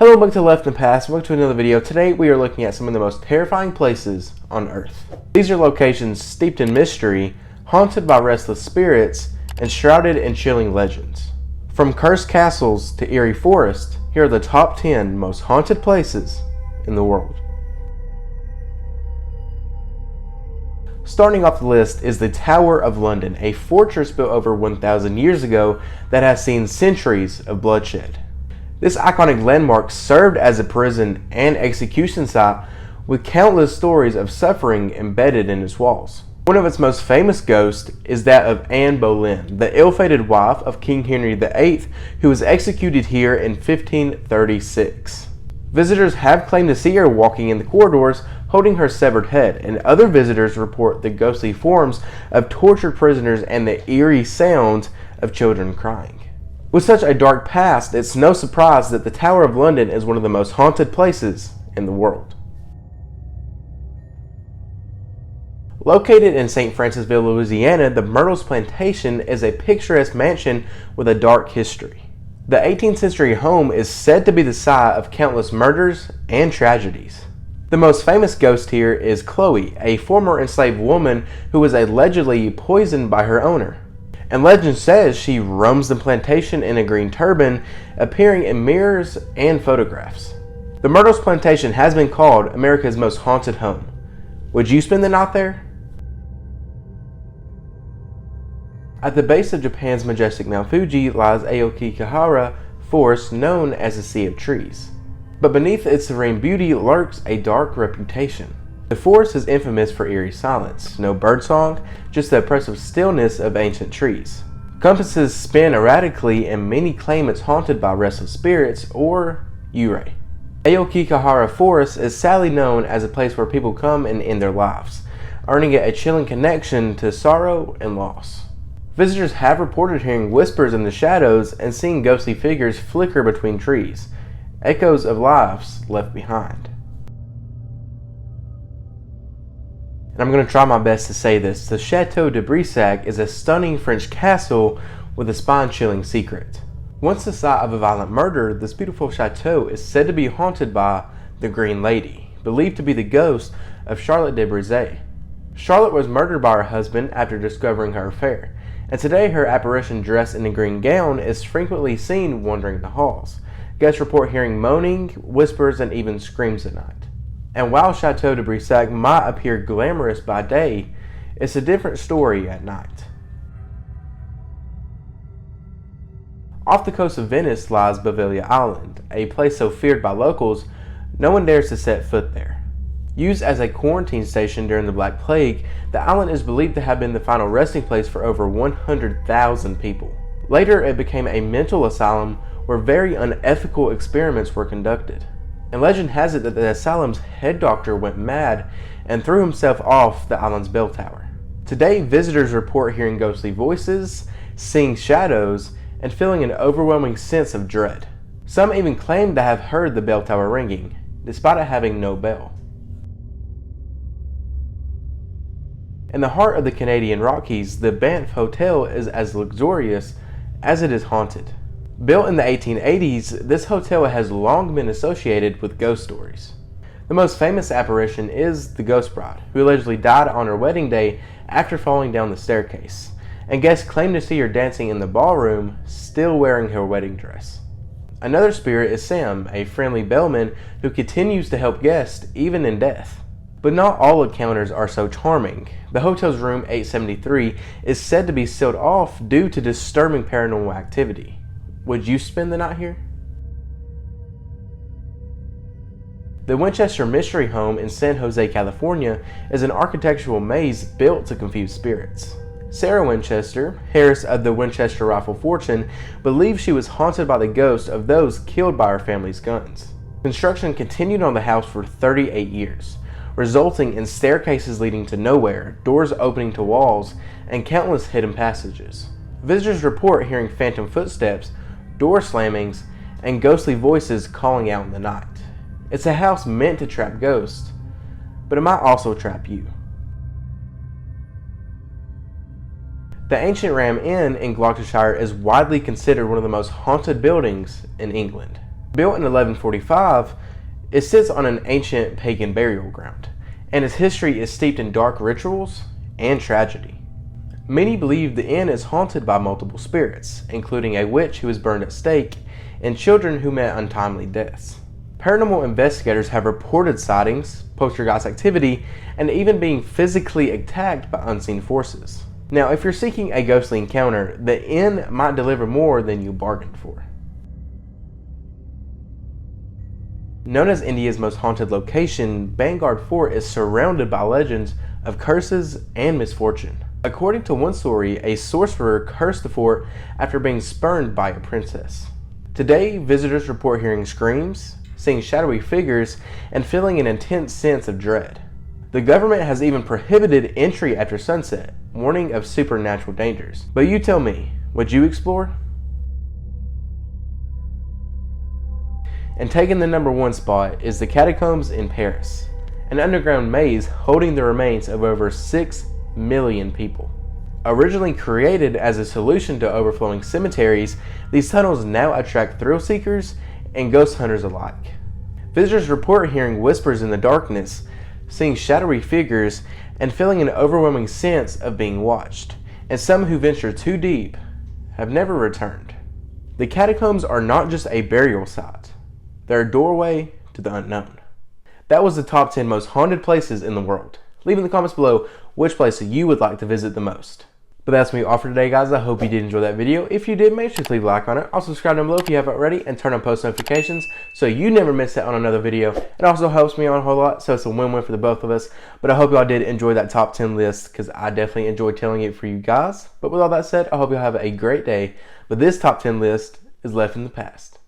Hello, back to Left in the Past. Welcome to another video. Today we are looking at some of the most terrifying places on Earth. These are locations steeped in mystery, haunted by restless spirits, and shrouded in chilling legends. From cursed castles to eerie forests, here are the top 10 most haunted places in the world. Starting off the list is the Tower of London, a fortress built over 1,000 years ago that has seen centuries of bloodshed. This iconic landmark served as a prison and execution site with countless stories of suffering embedded in its walls. One of its most famous ghosts is that of Anne Boleyn, the ill-fated wife of King Henry VIII, who was executed here in 1536. Visitors have claimed to see her walking in the corridors holding her severed head, and other visitors report the ghostly forms of tortured prisoners and the eerie sounds of children crying. With such a dark past, it's no surprise that the Tower of London is one of the most haunted places in the world. Located in St. Francisville, Louisiana, the Myrtles Plantation is a picturesque mansion with a dark history. The 18th century home is said to be the site of countless murders and tragedies. The most famous ghost here is Chloe, a former enslaved woman who was allegedly poisoned by her owner. And legend says she roams the plantation in a green turban, appearing in mirrors and photographs. The Myrtles Plantation has been called America's most haunted home. Would you spend the night there? At the base of Japan's majestic Mount Fuji lies Aokigahara Forest, known as the Sea of Trees. But beneath its serene beauty lurks a dark reputation. The forest is infamous for eerie silence, no birdsong, just the oppressive stillness of ancient trees. Compasses spin erratically and many claim it's haunted by restless spirits or Yurei. Aokigahara Forest is sadly known as a place where people come and end their lives, earning it a chilling connection to sorrow and loss. Visitors have reported hearing whispers in the shadows and seeing ghostly figures flicker between trees, echoes of lives left behind. And I'm going to try my best to say this. The Chateau de Brissac is a stunning French castle with a spine-chilling secret. Once the site of a violent murder, this beautiful chateau is said to be haunted by the Green Lady, believed to be the ghost of Charlotte de Brissac. Charlotte was murdered by her husband after discovering her affair, and today her apparition dressed in a green gown is frequently seen wandering the halls. Guests report hearing moaning, whispers, and even screams at night. And while Chateau de Brissac might appear glamorous by day, it's a different story at night. Off the coast of Venice lies Bavaria Island, a place so feared by locals, no one dares to set foot there. Used as a quarantine station during the Black Plague, the island is believed to have been the final resting place for over 100,000 people. Later, it became a mental asylum where very unethical experiments were conducted. And legend has it that the asylum's head doctor went mad and threw himself off the island's bell tower. Today, visitors report hearing ghostly voices, seeing shadows, and feeling an overwhelming sense of dread. Some even claim to have heard the bell tower ringing, despite it having no bell. In the heart of the Canadian Rockies, the Banff Hotel is as luxurious as it is haunted. Built in the 1880s, this hotel has long been associated with ghost stories. The most famous apparition is the Ghost Bride, who allegedly died on her wedding day after falling down the staircase, and guests claim to see her dancing in the ballroom, still wearing her wedding dress. Another spirit is Sam, a friendly bellman who continues to help guests even in death. But not all encounters are so charming. The hotel's room 873 is said to be sealed off due to disturbing paranormal activity. Would you spend the night here? The Winchester Mystery Home in San Jose, California is an architectural maze built to confuse spirits. Sarah Winchester, heiress of the Winchester rifle fortune, believes she was haunted by the ghosts of those killed by her family's guns. Construction continued on the house for 38 years, resulting in staircases leading to nowhere, doors opening to walls, and countless hidden passages. Visitors report hearing phantom footsteps, door slammings, and ghostly voices calling out in the night. It's a house meant to trap ghosts, but it might also trap you. The ancient Ram Inn in Gloucestershire is widely considered one of the most haunted buildings in England. Built in 1145, it sits on an ancient pagan burial ground, and its history is steeped in dark rituals and tragedy. Many believe the inn is haunted by multiple spirits, including a witch who was burned at stake and children who met untimely deaths. Paranormal investigators have reported sightings, poltergeist activity, and even being physically attacked by unseen forces. Now, if you're seeking a ghostly encounter, the inn might deliver more than you bargained for. Known as India's most haunted location, Bangard Fort is surrounded by legends of curses and misfortune. According to one story, a sorcerer cursed the fort after being spurned by a princess. Today, visitors report hearing screams, seeing shadowy figures, and feeling an intense sense of dread. The government has even prohibited entry after sunset, warning of supernatural dangers. But you tell me, would you explore? And taking the #1 spot is the Catacombs in Paris, an underground maze holding the remains of over 6 million people. Originally created as a solution to overflowing cemeteries, these tunnels now attract thrill seekers and ghost hunters alike. Visitors report hearing whispers in the darkness, seeing shadowy figures, and feeling an overwhelming sense of being watched, and some who venture too deep have never returned. The catacombs are not just a burial site, they're a doorway to the unknown. That was the top 10 most haunted places in the world. Leave in the comments below which place you would like to visit the most. But that's me all for today, guys. I hope you did enjoy that video. If you did, make sure to leave a like on it. Also subscribe down below if you haven't already, and turn on post notifications so you never miss out on another video. It also helps me out a whole lot, so it's a win-win for the both of us. But I hope y'all did enjoy that top 10 list, because I definitely enjoyed telling it for you guys. But with all that said, I hope y'all have a great day. But this top 10 list is left in the past.